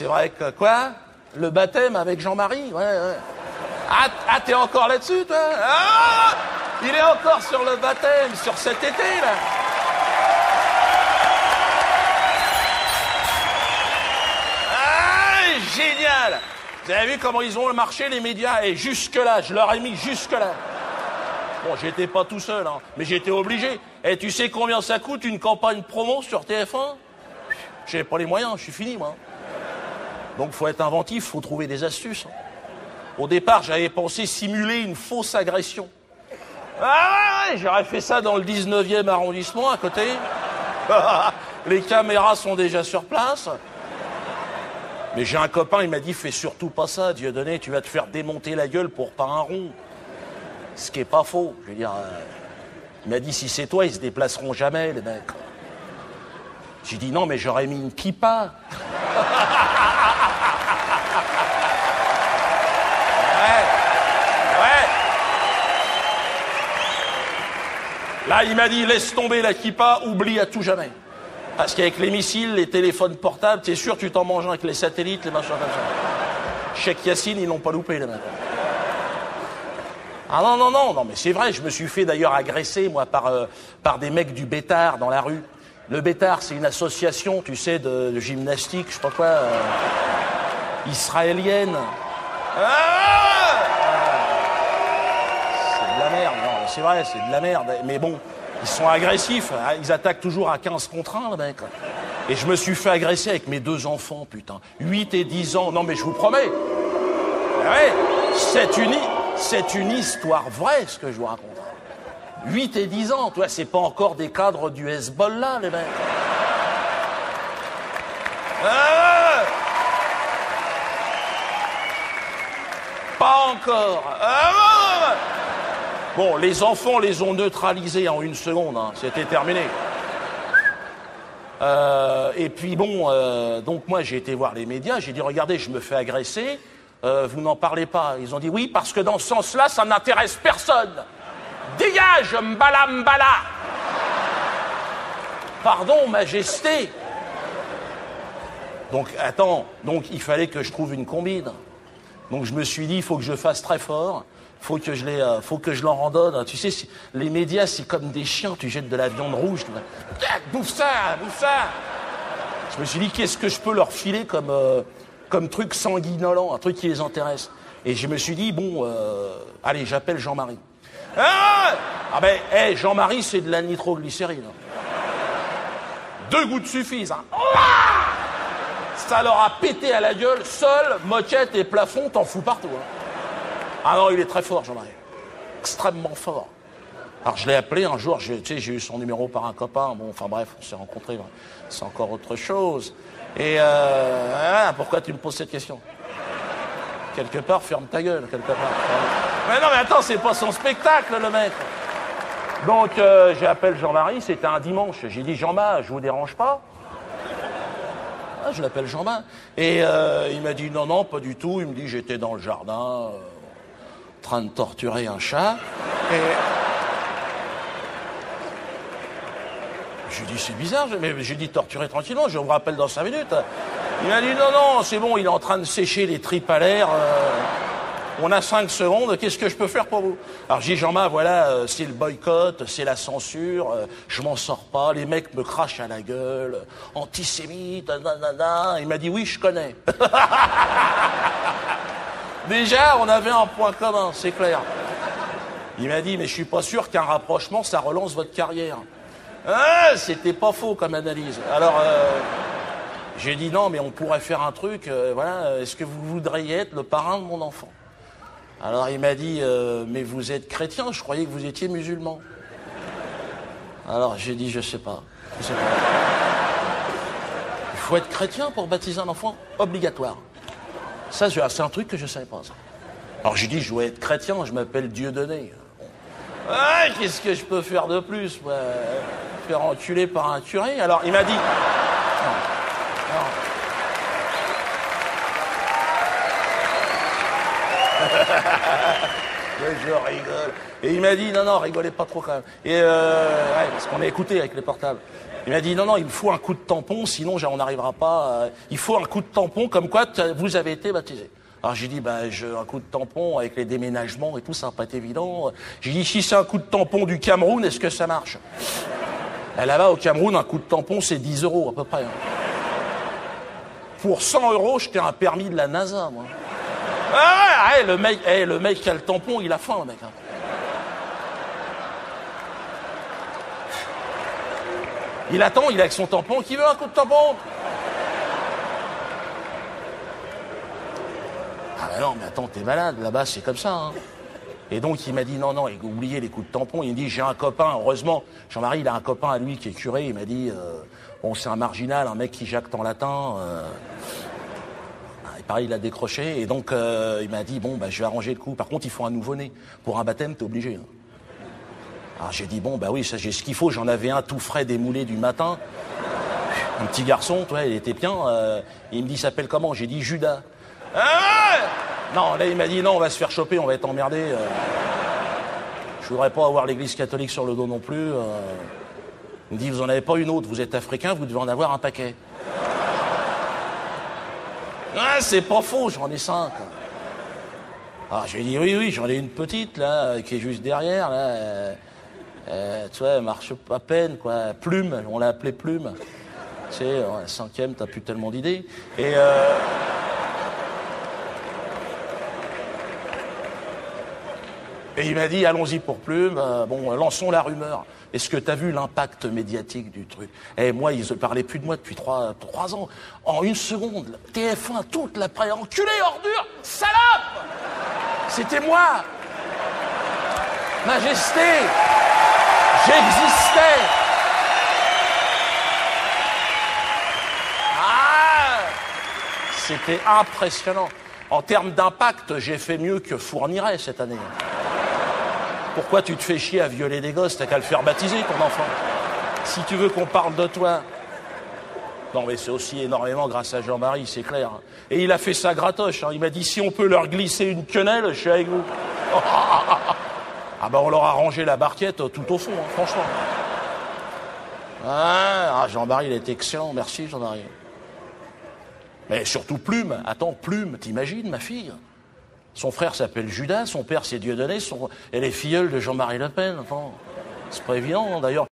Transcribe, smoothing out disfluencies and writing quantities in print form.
C'est vrai que quoi? Le baptême avec Jean-Marie? Ouais. Ah, t'es encore là-dessus, toi? Ah, il est encore sur le baptême, sur cet été, là. Ah, génial! Vous avez vu comment ils ont marché, les médias? Et jusque-là, je leur ai mis jusque-là. Bon, j'étais pas tout seul, hein, mais j'étais obligé. Et tu sais combien ça coûte une campagne promo sur TF1? J'ai pas les moyens, je suis fini, moi. Donc, faut être inventif, faut trouver des astuces. Au départ, j'avais pensé simuler une fausse agression. Ah ouais, j'aurais fait ça dans le 19e arrondissement, à côté. Les caméras sont déjà sur place. Mais j'ai un copain, il m'a dit, fais surtout pas ça, Dieudonné, tu vas te faire démonter la gueule pour pas un rond. Ce qui est pas faux. Je veux dire, il m'a dit, si c'est toi, ils se déplaceront jamais, les mecs. J'ai dit, non, mais j'aurais mis une kippa. Ouais. Là, il m'a dit, laisse tomber la kippa, oublie à tout jamais. Parce qu'avec les missiles, les téléphones portables, t'es sûr, tu t'en manges avec les satellites, les machins comme ça. Cheikh Yassine, ils l'ont pas loupé, les mecs. Ah non, mais c'est vrai, je me suis fait d'ailleurs agresser, moi, par des mecs du Bétard dans la rue. Le Bétard, c'est une association, tu sais, de gymnastique, je sais pas quoi, israélienne. C'est de la merde, non, c'est vrai, c'est de la merde. Mais bon, ils sont agressifs, ils attaquent toujours à 15 contre 1, le mec. Et je me suis fait agresser avec mes 2 enfants, putain. 8 et 10 ans, non mais je vous promets. Ouais, c'est une histoire vraie, ce que je vous raconte. 8 et 10 ans, toi, c'est pas encore des cadres du Hezbollah, les mecs. Pas encore. Bon, les enfants les ont neutralisés en 1 seconde, hein. C'était terminé. Et puis bon, donc moi j'ai été voir les médias, j'ai dit regardez, je me fais agresser, vous n'en parlez pas. Ils ont dit oui, parce que dans ce sens-là, ça n'intéresse personne. Dégage, mbala. Pardon, majesté. Donc, attends, il fallait que je trouve une combine. Donc, je me suis dit, il faut que je fasse très fort, faut que je leur en donne. Tu sais, les médias, c'est comme des chiens, tu jettes de la viande rouge. Bouffe ça. Je me suis dit, qu'est-ce que je peux leur filer comme truc sanguinolent, un truc qui les intéresse. Et je me suis dit, bon, allez, j'appelle Jean-Marie. Jean-Marie, c'est de la nitroglycérine. 2 gouttes suffisent. Hein. Ça leur a pété à la gueule, sol, moquette et plafond, t'en fous partout. Hein. Ah non, il est très fort, Jean-Marie. Extrêmement fort. Alors je l'ai appelé un jour, j'ai eu son numéro par un copain. Bon, enfin bref, on s'est rencontrés. C'est encore autre chose. Et pourquoi tu me poses cette question? Quelque part, ferme ta gueule, quelque part. Mais non, mais attends, c'est pas son spectacle, le mec. Donc, j'appelle Jean-Marie, c'était un dimanche. J'ai dit, Jean-Marie, je vous dérange pas? Ah, je l'appelle Jean-Marie. Et il m'a dit, non, pas du tout. Il me dit, j'étais dans le jardin, en train de torturer un chat. Et... J'ai dit, c'est bizarre, mais j'ai dit, torturer tranquillement, je vous rappelle dans 5 minutes. Il m'a dit, non, c'est bon, il est en train de sécher les tripes à l'air. On a 5 secondes, qu'est-ce que je peux faire pour vous? Alors j'ai dit, Jean-Marc, voilà, c'est le boycott, c'est la censure, je m'en sors pas, les mecs me crachent à la gueule, antisémite, nanana. Il m'a dit, oui, je connais. Déjà, on avait un point commun, c'est clair. Il m'a dit, mais je suis pas sûr qu'un rapprochement, ça relance votre carrière. Ah, c'était pas faux comme analyse. Alors, j'ai dit, non, mais on pourrait faire un truc, voilà, est-ce que vous voudriez être le parrain de mon enfant? Alors il m'a dit, mais vous êtes chrétien, je croyais que vous étiez musulman. Alors j'ai dit, je sais pas. Il faut être chrétien pour baptiser un enfant? Obligatoire. Ça, c'est un truc que je savais pas, ça. Alors j'ai dit, je dois être chrétien, je m'appelle Dieudonné. Ah, qu'est-ce que je peux faire de plus, moi? Faire enculer par un curé? Alors il m'a dit... Non. je rigole. Et il m'a dit, non, rigolez pas trop quand même. Et parce qu'on a écouté avec les portables. Il m'a dit, non, il me faut un coup de tampon, sinon on n'arrivera pas. Il faut un coup de tampon, comme quoi vous avez été baptisé. Alors j'ai dit, un coup de tampon avec les déménagements et tout, ça va pas être évident. J'ai dit, si c'est un coup de tampon du Cameroun, est-ce que ça marche? Et là-bas, au Cameroun, un coup de tampon, c'est 10 € à peu près. Pour 100 €, j'étais un permis de la NASA, moi. Le mec qui a le tampon, il a faim, le mec. Hein. Il attend, il est avec son tampon. Qui veut un coup de tampon? Ah ben non, mais attends, t'es malade, là-bas, c'est comme ça. Hein. Et donc, il m'a dit, non, oubliez les coups de tampon. Il me dit, j'ai un copain, heureusement, Jean-Marie, il a un copain à lui qui est curé. Il m'a dit, bon, c'est un marginal, un mec qui jacte en latin. Et pareil, il a décroché. Et donc, il m'a dit, bon, je vais arranger le coup. Par contre, il faut un nouveau-né. Pour un baptême, t'es obligé. Hein. Alors, j'ai dit, bon, oui, ça, j'ai ce qu'il faut. J'en avais un tout frais démoulé du matin. Un petit garçon, tu vois, il était bien. Il me dit, il s'appelle comment? J'ai dit, Judas. Non, là, il m'a dit, non, on va se faire choper, on va être emmerdé. Je voudrais pas avoir l'église catholique sur le dos non plus. Il me dit, vous en avez pas une autre, vous êtes africain, vous devez en avoir un paquet. C'est pas faux, j'en ai 5. Ah, j'ai dit, oui, j'en ai une petite, là, qui est juste derrière, là. Tu vois, elle marche à peine, quoi. Plume, on l'a appelée Plume. Tu sais, la 5e, t'as plus tellement d'idées. Et il m'a dit, allons-y pour Plume, lançons la rumeur. Est-ce que t'as vu l'impact médiatique du truc? Moi, ils ne parlaient plus de moi depuis 3 ans. En une seconde, TF1, toute la presse, enculé, ordure, salope! C'était moi! Majesté! J'existais! C'était impressionnant. En termes d'impact, j'ai fait mieux que Fourniret cette année. Pourquoi tu te fais chier à violer des gosses? T'as qu'à le faire baptiser, ton enfant. Si tu veux qu'on parle de toi. Non, mais c'est aussi énormément grâce à Jean-Marie, c'est clair. Et il a fait ça gratoche. Hein. Il m'a dit, si on peut leur glisser une quenelle, je suis avec vous. On leur a rangé la barquette tout au fond, hein, franchement. Jean-Marie, il est excellent. Merci, Jean-Marie. Mais surtout Plume. Attends, Plume, t'imagines, ma fille? Son frère s'appelle Judas, son père c'est Dieudonné, elle est filleule de Jean-Marie Le Pen. Enfin, c'est pas évident, d'ailleurs.